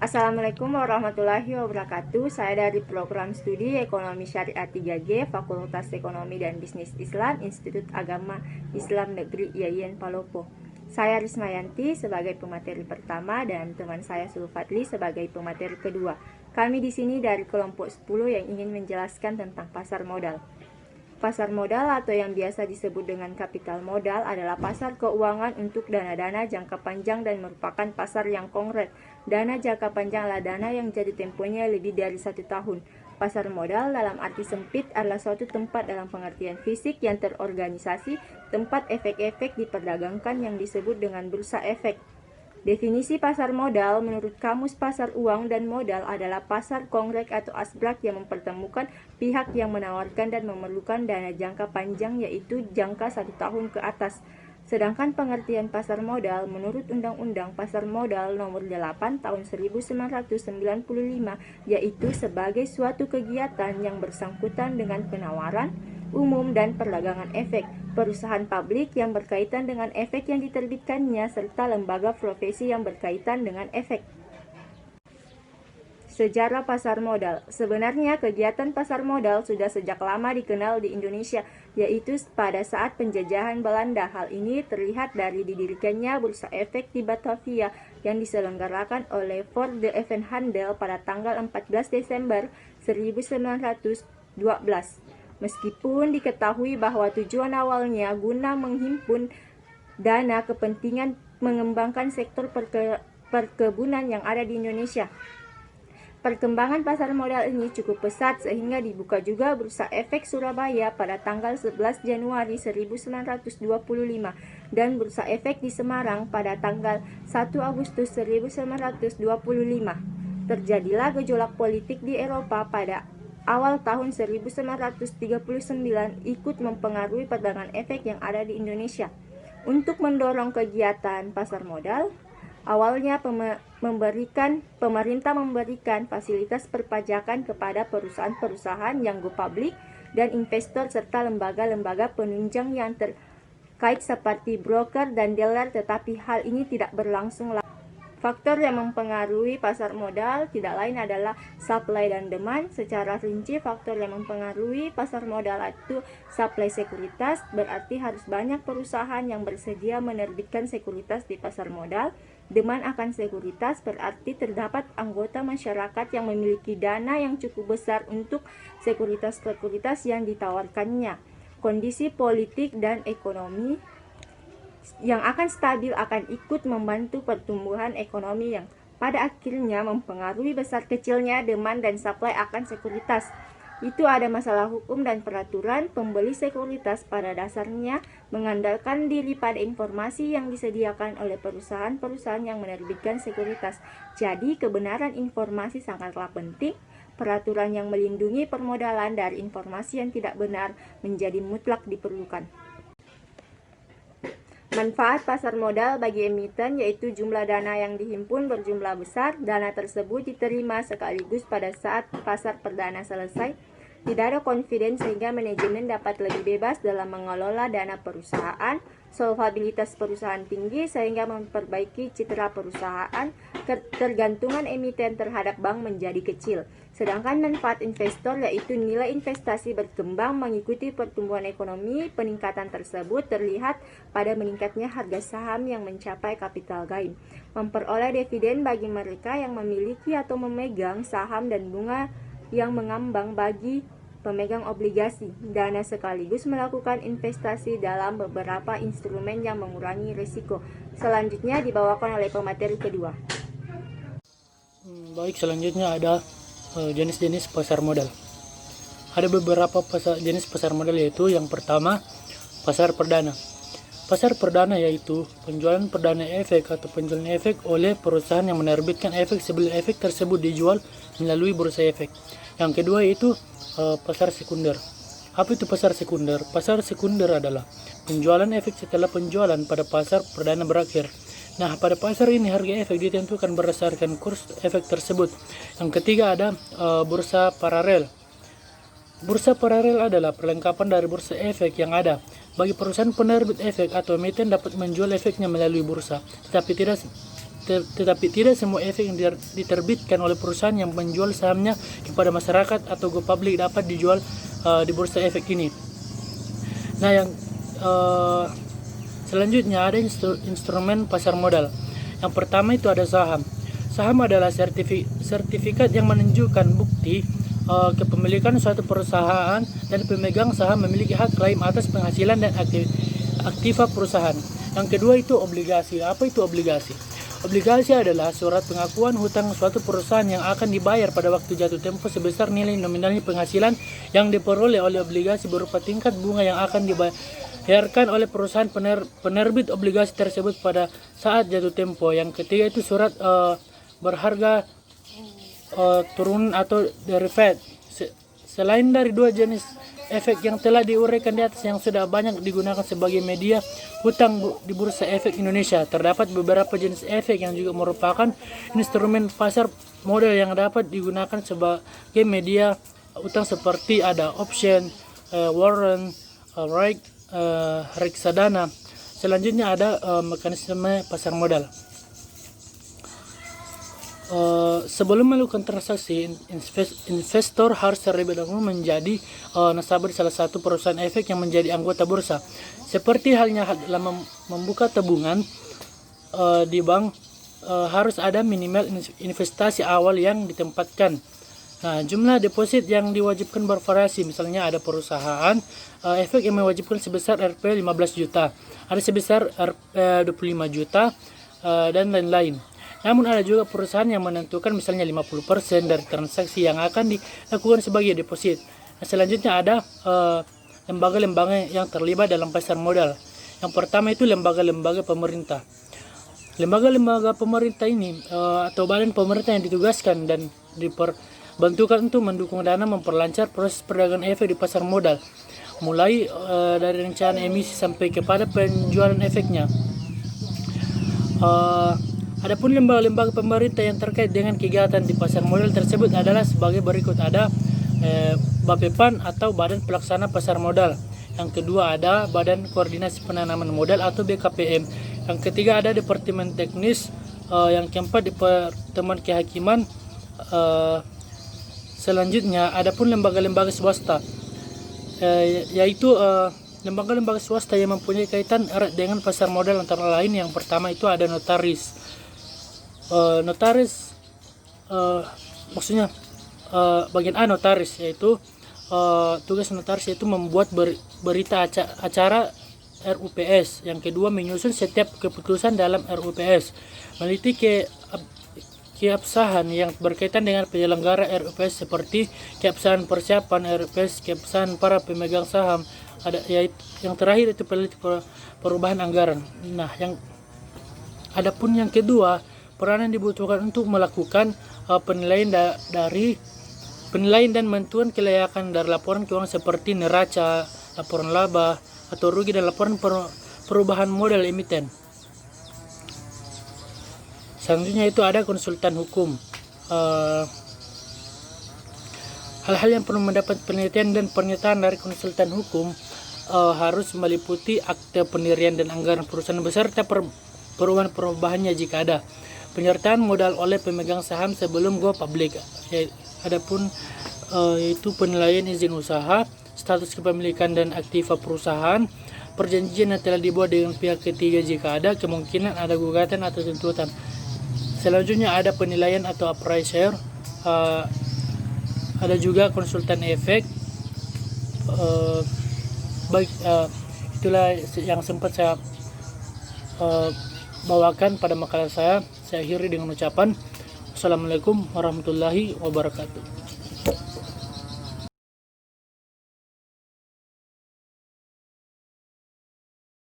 Assalamualaikum warahmatullahi wabarakatuh. Saya dari program studi Ekonomi Syariah 3G, Fakultas Ekonomi dan Bisnis Islam, Institut Agama Islam Negeri IAIN Palopo. Saya Rismayanti sebagai pemateri pertama dan teman saya Sulfatli sebagai pemateri kedua. Kami di sini dari kelompok 10 yang ingin menjelaskan tentang pasar modal. Pasar modal atau yang biasa disebut dengan kapital modal adalah pasar keuangan untuk dana-dana jangka panjang dan merupakan pasar yang konkret. Dana jangka panjang adalah dana yang jatuh temponya lebih dari 1 tahun. Pasar modal dalam arti sempit adalah suatu tempat dalam pengertian fisik yang terorganisasi, tempat efek-efek diperdagangkan yang disebut dengan bursa efek. Definisi pasar modal menurut Kamus Pasar Uang dan Modal adalah pasar konkret atau asbrak yang mempertemukan pihak yang menawarkan dan memerlukan dana jangka panjang, yaitu jangka 1 tahun ke atas. Sedangkan pengertian pasar modal menurut Undang-Undang Pasar Modal Nomor 8 Tahun 1995 yaitu sebagai suatu kegiatan yang bersangkutan dengan penawaran umum dan perdagangan efek, perusahaan publik yang berkaitan dengan efek yang diterbitkannya, serta lembaga profesi yang berkaitan dengan efek. Sejarah pasar modal. Sebenarnya kegiatan pasar modal sudah sejak lama dikenal di Indonesia, yaitu pada saat penjajahan Belanda. Hal ini terlihat dari didirikannya bursa efek di Batavia yang diselenggarakan oleh Voor de Evenhandel pada tanggal 14 Desember 1912. Meskipun diketahui bahwa tujuan awalnya guna menghimpun dana kepentingan mengembangkan sektor perkebunan yang ada di Indonesia. Perkembangan pasar modal ini cukup pesat sehingga dibuka juga Bursa Efek Surabaya pada tanggal 11 Januari 1925 dan Bursa Efek di Semarang pada tanggal 1 Agustus 1925. Terjadilah gejolak politik di Eropa pada awal tahun 1939 ikut mempengaruhi perdagangan efek yang ada di Indonesia. Untuk mendorong kegiatan pasar modal, awalnya pemerintah memberikan fasilitas perpajakan kepada perusahaan-perusahaan yang go public dan investor serta lembaga-lembaga penunjang yang terkait seperti broker dan dealer, tetapi hal ini tidak berlangsung lama. Faktor yang mempengaruhi pasar modal tidak lain adalah supply dan demand. Secara rinci, faktor yang mempengaruhi pasar modal itu supply sekuritas, berarti harus banyak perusahaan yang bersedia menerbitkan sekuritas di pasar modal. Demand akan sekuritas berarti terdapat anggota masyarakat yang memiliki dana yang cukup besar untuk sekuritas-sekuritas yang ditawarkannya. Kondisi politik dan ekonomi yang akan stabil akan ikut membantu pertumbuhan ekonomi yang pada akhirnya mempengaruhi besar kecilnya demand dan supply akan sekuritas. Itu ada masalah hukum dan peraturan. Pembeli sekuritas pada dasarnya mengandalkan diri pada informasi yang disediakan oleh perusahaan-perusahaan yang menerbitkan sekuritas. Jadi kebenaran informasi sangatlah penting. Peraturan yang melindungi permodalan dari informasi yang tidak benar menjadi mutlak diperlukan. Manfaat pasar modal bagi emiten yaitu jumlah dana yang dihimpun berjumlah besar. Dana tersebut diterima sekaligus pada saat pasar perdana selesai. Tidak ada confidence sehingga manajemen dapat lebih bebas dalam mengelola dana perusahaan. Solvabilitas perusahaan tinggi sehingga memperbaiki citra perusahaan. Ketergantungan emiten terhadap bank menjadi kecil. Sedangkan manfaat investor yaitu nilai investasi berkembang mengikuti pertumbuhan ekonomi. Peningkatan tersebut terlihat pada meningkatnya harga saham yang mencapai kapital gain. Memperoleh dividen bagi mereka yang memiliki atau memegang saham dan bunga yang mengambang bagi pemegang obligasi. Dana sekaligus melakukan investasi dalam beberapa instrumen yang mengurangi risiko. Selanjutnya dibawakan oleh pemateri kedua. Baik, selanjutnya ada jenis-jenis pasar modal. Ada beberapa jenis pasar modal, yaitu yang pertama pasar perdana. Pasar perdana yaitu penjualan perdana efek atau penjualan efek oleh perusahaan yang menerbitkan efek sebelum efek tersebut dijual melalui bursa efek. Yang kedua yaitu pasar sekunder. Apa itu pasar sekunder? Pasar sekunder adalah penjualan efek setelah penjualan pada pasar perdana berakhir. Nah, pada pasar ini harga efek ditentukan berdasarkan kurs efek tersebut. Yang ketiga ada bursa paralel. Bursa paralel adalah perlengkapan dari bursa efek yang ada. Bagi perusahaan penerbit efek atau emiten dapat menjual efeknya melalui bursa, tetapi tetapi tidak semua efek yang diterbitkan oleh perusahaan yang menjual sahamnya kepada masyarakat atau go public dapat dijual di bursa efek ini. Nah, yang selanjutnya ada instrumen pasar modal. Yang pertama itu ada saham. Saham adalah sertifikat yang menunjukkan bukti kepemilikan suatu perusahaan dan pemegang saham memiliki hak klaim atas penghasilan dan aktiva perusahaan. Yang kedua itu obligasi. Apa itu obligasi? Obligasi adalah surat pengakuan hutang suatu perusahaan yang akan dibayar pada waktu jatuh tempo sebesar nilai nominalnya penghasilan yang diperoleh oleh obligasi berupa tingkat bunga yang akan dibayarkan oleh perusahaan penerbit obligasi tersebut pada saat jatuh tempo. Yang ketiga itu surat berharga turunan atau derivat. Selain dari dua jenis efek yang telah diuraikan di atas yang sudah banyak digunakan sebagai media hutang di Bursa Efek Indonesia, terdapat beberapa jenis efek yang juga merupakan instrumen pasar modal yang dapat digunakan sebagai media hutang seperti ada option, warrant, reksadana. Selanjutnya ada mekanisme pasar modal. Sebelum melakukan transaksi, investor harus terlebih dahulu menjadi nasabah di salah satu perusahaan efek yang menjadi anggota bursa. Seperti halnya dalam membuka tabungan di bank, harus ada minimal investasi awal yang ditempatkan. Nah, jumlah deposit yang diwajibkan bervariasi. Misalnya ada perusahaan efek yang mewajibkan sebesar Rp 15 juta, ada sebesar Rp 25 juta, dan lain-lain. Namun ada juga perusahaan yang menentukan misalnya 50% dari transaksi yang akan dilakukan sebagai deposit. Nah, selanjutnya ada lembaga-lembaga yang terlibat dalam pasar modal. Yang pertama itu lembaga-lembaga pemerintah. Lembaga-lembaga pemerintah ini atau badan pemerintah yang ditugaskan dan diperbantukan untuk mendukung dana memperlancar proses perdagangan efek di pasar modal, mulai dari rencana emisi sampai kepada penjualan efeknya. Adapun lembaga-lembaga pemerintah yang terkait dengan kegiatan di pasar modal tersebut adalah sebagai berikut. Ada BAPEPAN atau Badan Pelaksana Pasar Modal. Yang kedua ada Badan Koordinasi Penanaman Modal atau BKPM. Yang ketiga ada Departemen Teknis. Yang keempat Departemen Kehakiman. Selanjutnya adapun lembaga-lembaga swasta, yaitu lembaga-lembaga swasta yang mempunyai kaitan erat dengan pasar modal, antara lain yang pertama itu ada notaris. Maksudnya bagian A notaris, yaitu tugas notaris yaitu membuat berita acara RUPS. Yang kedua menyusun setiap keputusan dalam RUPS, meneliti keabsahan yang berkaitan dengan penyelenggara RUPS seperti keabsahan persiapan RUPS, keabsahan para pemegang saham. Ada yang terakhir itu peneliti perubahan anggaran. Nah, adapun yang kedua, peranan dibutuhkan untuk melakukan penilaian dan menentukan kelayakan dari laporan keuangan seperti neraca, laporan laba atau rugi, dan laporan perubahan modal emiten. Selanjutnya itu ada konsultan hukum. Hal-hal yang perlu mendapat penelitian dan pernyataan dari konsultan hukum harus meliputi akte pendirian dan anggaran perusahaan beserta perubahan-perubahannya jika ada, penyertaan modal oleh pemegang saham sebelum go public. Adapun itu penilaian izin usaha, status kepemilikan dan aktiva perusahaan, perjanjian yang telah dibuat dengan pihak ketiga jika ada, kemungkinan ada gugatan atau tuntutan. Selanjutnya ada penilaian atau appraiser, ada juga konsultan efek. Itulah yang sempat saya bawakan pada makalah saya. Saya akhiri dengan ucapan Assalamualaikum warahmatullahi wabarakatuh.